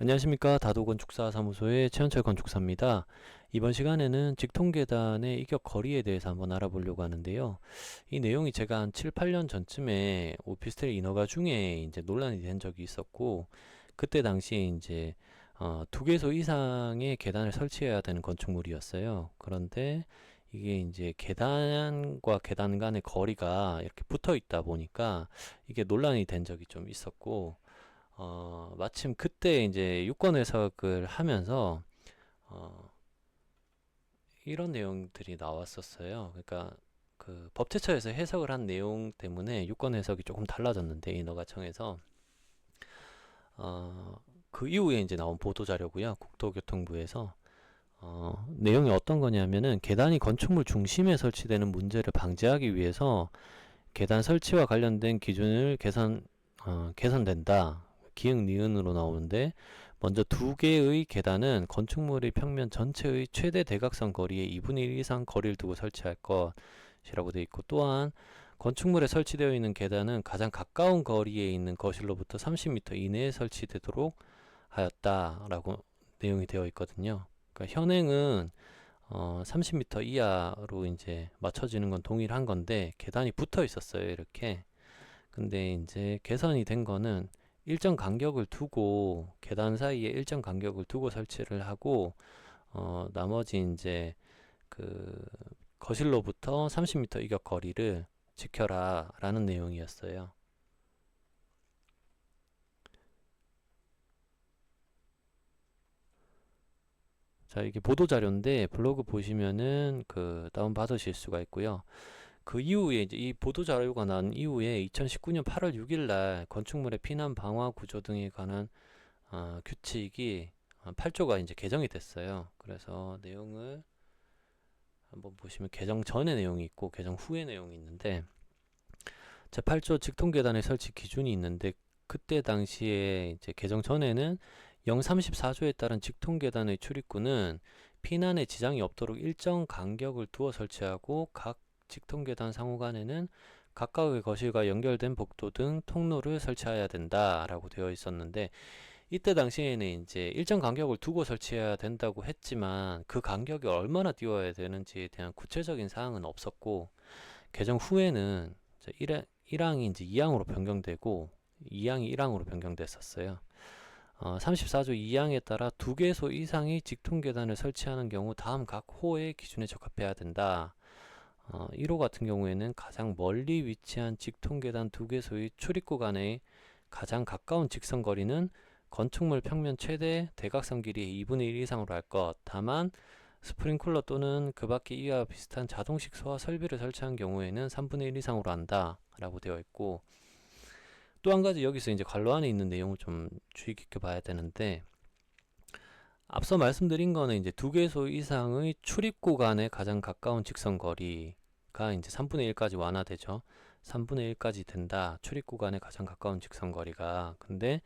안녕하십니까. 다도건축사사무소의 최현철 건축사입니다. 이번 시간에는 직통계단의 이격 거리에 대해서 한번 알아보려고 하는데요. 이 내용이 제가 한 7, 8년 전쯤에 오피스텔 인허가 중에 이제 논란이 된 적이 있었고, 그때 당시에 이제 두 개소 이상의 계단을 설치해야 되는 건축물이었어요. 그런데 이게 이제 계단과 계단 간의 거리가 이렇게 붙어 있다 보니까 이게 논란이 된 적이 좀 있었고, 마침 그때 이제 유권 해석을 하면서, 어, 이런 내용들이 나왔었어요. 그러니까, 그 법제처에서 해석을 한 내용 때문에 유권 해석이 조금 달라졌는데, 인허가청에서, 어, 그 이후에 이제 나온 보도자료고요. 국토교통부에서. 내용이 어떤 거냐면은, 계단이 건축물 중심에 설치되는 문제를 방지하기 위해서, 계단 설치와 관련된 기준을 개선된다. 기흥 니은으로 나오는데, 먼저 두 개의 계단은 건축물의 평면 전체의 최대 대각선 거리의 2분의 1 이상 거리를 두고 설치할 것이라고 되어 있고, 또한 건축물에 설치되어 있는 계단은 가장 가까운 거리에 있는 거실로부터 30m 이내에 설치되도록 하였다라고 내용이 되어 있거든요. 그러니까 현행은 30m 이하로 이제 맞춰지는 건 동일한 건데 계단이 붙어 있었어요, 이렇게. 근데 이제 개선이 된 거는 일정 간격을 두고 계단 사이에 일정 간격을 두고 설치를 하고, 나머지 이제 그 거실로부터 30m 이격 거리를 지켜라 라는 내용이었어요. 자, 이게 보도자료인데 블로그 보시면은 그 다운 받으실 수가 있고요. 그 이후에 이제 이 보도자료가 난 이후에 2019년 8월 6일 날 건축물의 피난 방화 구조 등에 관한 규칙이 8조가 이제 개정이 됐어요. 그래서 내용을 한번 보시면 개정 전의 내용이 있고 개정 후의 내용이 있는데, 제8조 직통계단의 설치 기준이 있는데, 그때 당시에 이제 개정 전에는 034조에 따른 직통계단의 출입구는 피난에 지장이 없도록 일정 간격을 두어 설치하고, 각 직통계단 상호간에는 각각의 거실과 연결된 복도 등 통로를 설치해야 된다라고 되어 있었는데, 이때 당시에는 이제 일정 간격을 두고 설치해야 된다고 했지만 그 간격이 얼마나 띄워야 되는지에 대한 구체적인 사항은 없었고, 개정 후에는 1항이 이제 2항으로 변경되고 2항이 1항으로 변경됐었어요. 34조 2항에 따라 두 개소 이상의 직통계단을 설치하는 경우 다음 각 호의 기준에 적합해야 된다. 1호 같은 경우에는 가장 멀리 위치한 직통계단 두 개소의 출입구 간의 가장 가까운 직선거리는 건축물 평면 최대 대각선 길이의 2분의 1 이상으로 할 것. 다만 스프링클러 또는 그 밖의 이와 비슷한 자동식 소화 설비를 설치한 경우에는 3분의 1 이상으로 한다 라고 되어 있고, 또 한 가지 여기서 이제 관로 안에 있는 내용을 좀 주의 깊게 봐야 되는데, 앞서 말씀드린 거는 이제 두 개소 이상의 출입구 간의 가장 가까운 직선 거리가 이제 3분의 1까지 완화되죠. 3분의 1까지 된다. 출입구 간의 가장 가까운 직선 거리가. 근데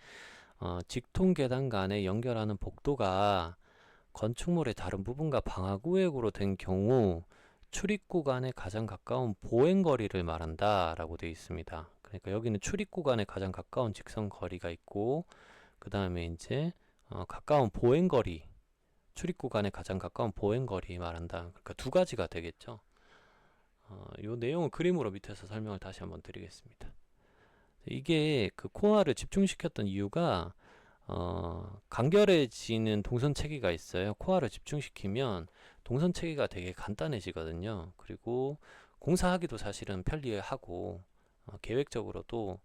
직통 계단 간에 연결하는 복도가 건축물의 다른 부분과 방화구역으로 된 경우 출입구 간의 가장 가까운 보행거리를 말한다 라고 되어 있습니다. 그러니까 여기는 출입구 간의 가장 가까운 직선 거리가 있고, 그 다음에 이제 가까운 보행거리, 출입구 간의 가장 가까운 보행거리 말한다. 그러니까 두 가지가 되겠죠. 이 내용을 그림으로 밑에서 설명을 다시 한번 드리겠습니다. 이게 그 코어를 집중시켰던 이유가, 간결해지는 동선 체계가 있어요. 코어를 집중시키면 동선 체계가 되게 간단해지거든요. 그리고 공사하기도 사실은 편리하고, 계획적으로도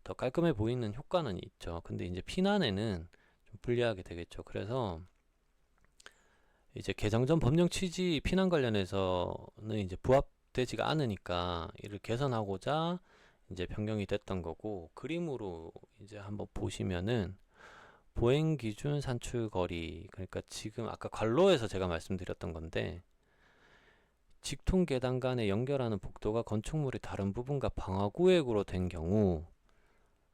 더 깔끔해 보이는 효과는 있죠. 근데 이제 피난에는 좀 불리하게 되겠죠. 그래서 이제 개정 전 법령 취지 피난 관련해서는 이제 부합되지가 않으니까 이를 개선하고자 이제 변경이 됐던 거고, 그림으로 이제 한번 보시면은 보행 기준 산출 거리, 그러니까 지금 아까 관로에서 제가 말씀드렸던 건데, 직통 계단 간에 연결하는 복도가 건축물의 다른 부분과 방화구역으로 된 경우,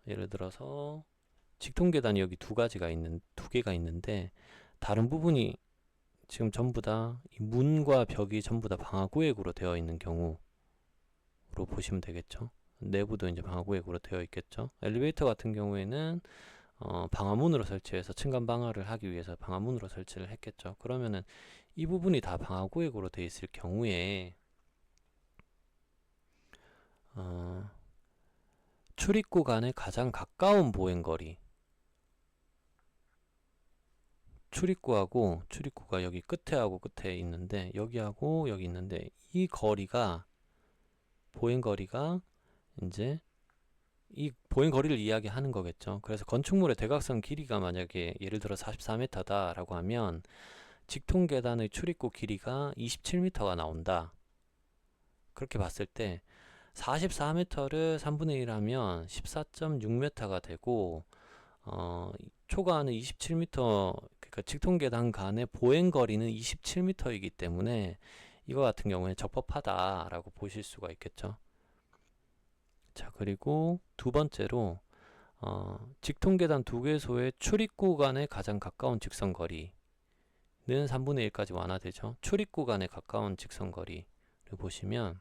예를 들어서 직통 계단이 여기 두 개가 있는데 다른 부분이 지금 전부 다 이 문과 벽이 전부 다 방화구역으로 되어 있는 경우로 보시면 되겠죠. 내부도 이제 방화구역으로 되어 있겠죠. 엘리베이터 같은 경우에는 방화문으로 설치해서 층간 방화를 하기 위해서 방화문으로 설치를 했겠죠. 그러면은 이 부분이 다 방화구역으로 되어 있을 경우에 출입구 간의 가장 가까운 보행거리, 출입구가 여기 끝에 하고 끝에 있는데, 여기하고 여기 있는데, 이 거리가 보행거리가 이제 이 보행거리를 이야기하는 거겠죠. 그래서 건축물의 대각선 길이가 만약에 예를 들어 44m다 라고 하면 직통계단의 출입구 길이가 27m가 나온다. 그렇게 봤을 때 44m를 3분의 1 하면 14.6m가 되고, 초과하는 27m, 그러니까 직통계단 간의 보행거리는 27m이기 때문에 이거 같은 경우에 적법하다라고 보실 수가 있겠죠. 자, 그리고 두 번째로 직통계단 두 개소의 출입구 간의 가장 가까운 직선거리는 3분의 1까지 완화되죠. 출입구 간의 가까운 직선거리를 보시면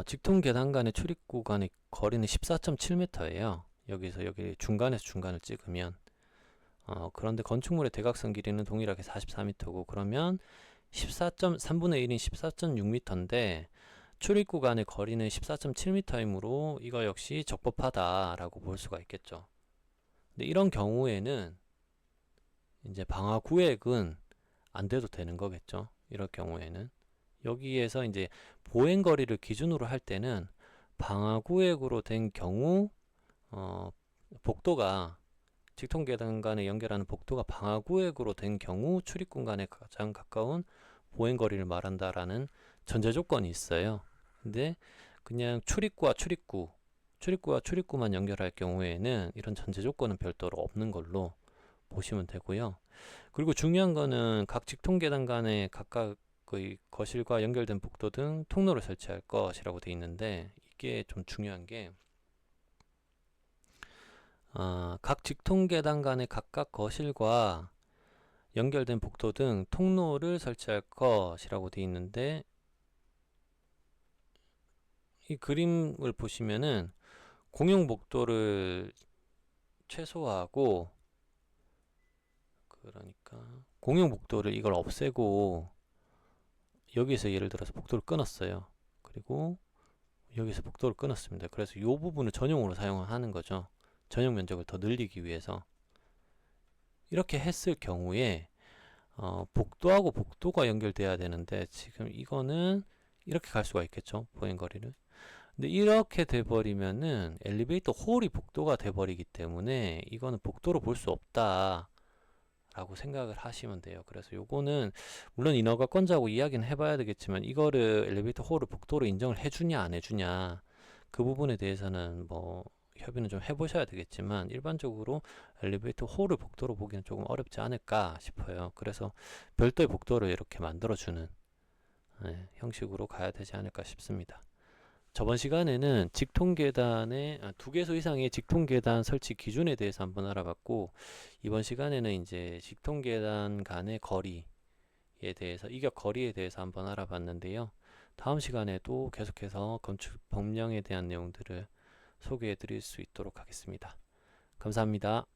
직통계단 간의 출입구 간의 거리는 14.7m예요. 여기서 여기 중간에서 중간을 찍으면 그런데 건축물의 대각선 길이는 동일하게 44m고, 그러면 3분의 1인 14.6m인데 출입구 간의 거리는 14.7m이므로 이거 역시 적법하다라고 볼 수가 있겠죠. 근데 이런 경우에는 이제 방화구역은 안 돼도 되는 거겠죠. 이럴 경우에는 여기에서 이제 보행거리를 기준으로 할 때는 방화구역으로 된 경우 복도가 직통계단 간에 연결하는 복도가 방화구역으로 된 경우 출입구 간에 가장 가까운 보행거리를 말한다라는 전제 조건이 있어요. 근데 그냥 출입구와 출입구만 연결할 경우에는 이런 전제 조건은 별도로 없는 걸로 보시면 되고요. 그리고 중요한 거는 각 직통계단 간에 각각의 거실과 연결된 복도 등 통로를 설치할 것이라고 되어 있는데, 이게 좀 중요한 게 각 직통계단 간의 각각 거실과 연결된 복도 등 통로를 설치할 것이라고 되어 있는데, 이 그림을 보시면은 공용 복도를 최소화하고, 그러니까 공용 복도를 이걸 없애고 여기서 예를 들어서 복도를 끊었어요. 그리고 여기서 복도를 끊었습니다. 그래서 이 부분을 전용으로 사용하는 거죠. 전용 면적을 더 늘리기 위해서. 이렇게 했을 경우에 복도하고 복도가 연결돼야 되는데 지금 이거는 이렇게 갈 수가 있겠죠. 보행거리를. 근데 이렇게 돼버리면은 엘리베이터 홀이 복도가 돼버리기 때문에 이거는 복도로 볼 수 없다 라고 생각을 하시면 돼요. 그래서 요거는 물론 인허가권자하고 이야기는 해봐야 되겠지만, 이거를 엘리베이터 홀을 복도로 인정을 해주냐 안 해주냐 그 부분에 대해서는 뭐 협의는 좀 해보셔야 되겠지만, 일반적으로 엘리베이터 홀을 복도로 보기는 조금 어렵지 않을까 싶어요. 그래서 별도의 복도를 이렇게 만들어주는 형식으로 가야 되지 않을까 싶습니다. 저번 시간에는 직통계단의 두 개소 이상의 직통계단 설치 기준에 대해서 한번 알아봤고, 이번 시간에는 이제 직통계단 간의 거리에 대해서, 이격 거리에 대해서 한번 알아봤는데요. 다음 시간에도 계속해서 건축 법령에 대한 내용들을 소개해 드릴 수 있도록 하겠습니다. 감사합니다.